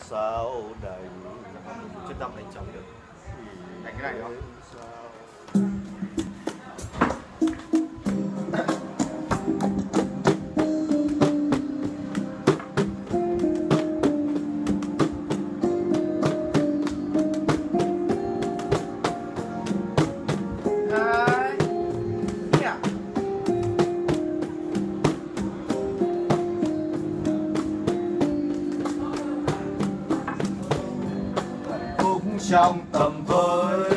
sao đành chân tâm đánh trống được. Đánh cái này không? Trong tầm với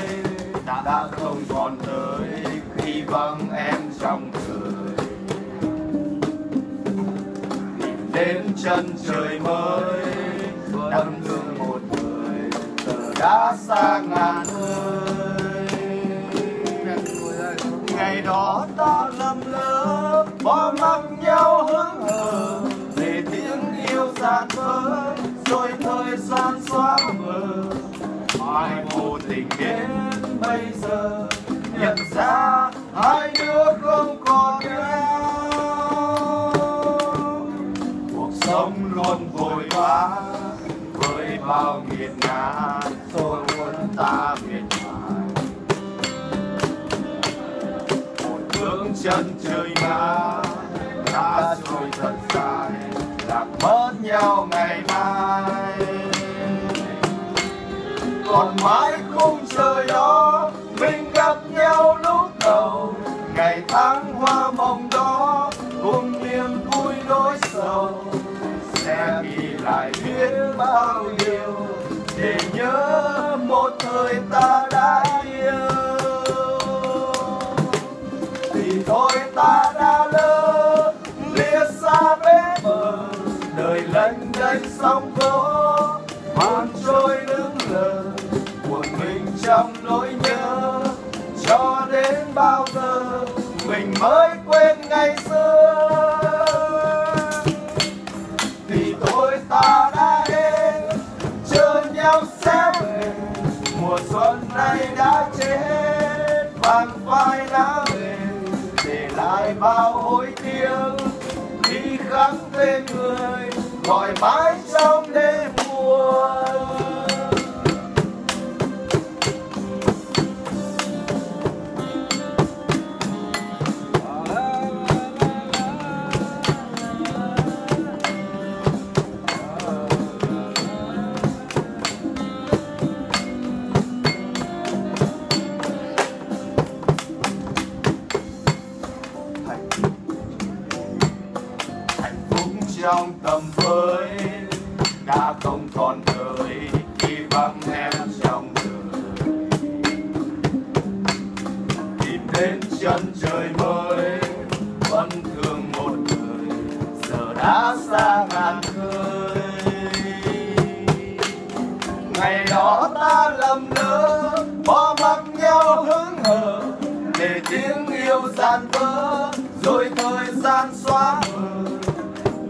đã không còn tới khi vắng em trong đời, tìm đến chân trời mới đắm thương một người giờ đã xa ngàn ơi. Ngày đó ta lầm lỡ bỏ mặc nhau hững hờ để tiếng yêu dạt vỡ rồi thời gian xóa mờ. Ai vô tình đến bây giờ nhận ra hai đứa không còn nhau. Cuộc sống luôn vội vã với bao nghiệt ngã rồi muốn ta mệt mỏi. Một bước chân trời ngã đã trôi thật dài lạc mất nhau ngày mai. Còn mãi khung trời đó mình gặp nhau lúc đầu, ngày tháng hoa mộng đó cùng niềm vui nỗi sầu. Sẽ ghi lại biết bao điều để nhớ một thời ta đã yêu. Thì thôi ta đã lỡ lìa xa bến bờ, đời lênh đênh sóng vỗ màn trôi lững lờ. Buồn mình trong nỗi nhớ cho đến bao giờ mình mới quên ngày xưa. Thì thôi ta đã hết chờ nhau sẽ về, mùa xuân này đã chết vàng phai đã về, để lại bao hối tiếc khi khắc tên người gọi mãi trong đêm buồn. Trong tầm với đã không còn đời khi vắng em trong đời, tìm đến chân trời mới vẫn thương một người giờ đã xa ngàn khơi. Ngày đó ta lầm lỡ bỏ mặc nhau hững hờ để tiếng yêu dàn vỡ rồi thời gian xóa mờ.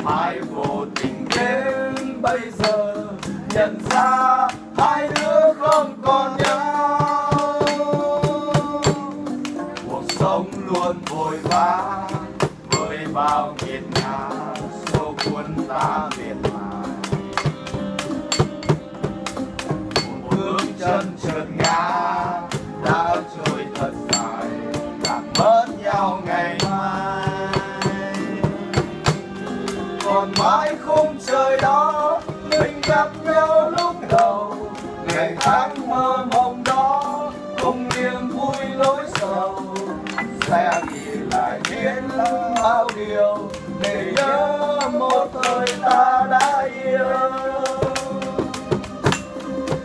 Ai vô tình đến bây giờ nhận ra hai đứa không còn nhau. Cuộc sống luôn vội vã với bao nghiệt ngã số cuốn ta miệt mài. Một bước chân chợt ngã đã trôi thật dài lạc mất nhau ngày mai. Còn mãi khung trời đó mình gặp nhau lúc đầu, ngày tháng mơ mộng đó cùng niềm vui nỗi sầu. Sẽ ghi lại biết bao điều để nhớ một thời ta đã yêu.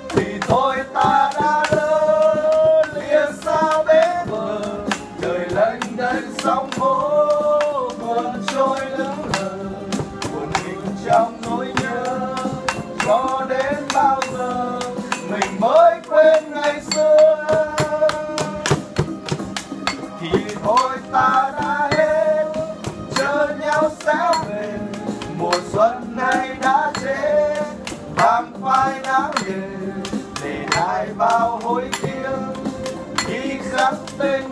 Thì thôi ta đã lỡ lìa xa bến bờ, đời lênh đênh sóng vỗ buồn trôi lững lờ. Trong nỗi nhớ cho đến bao giờ mình mới quên ngày xưa. Thì thôi ta đã hết chờ nhau sẽ về, mùa xuân này đã chết vàng phai đã về, để lại bao hối tiếc khi khắc tên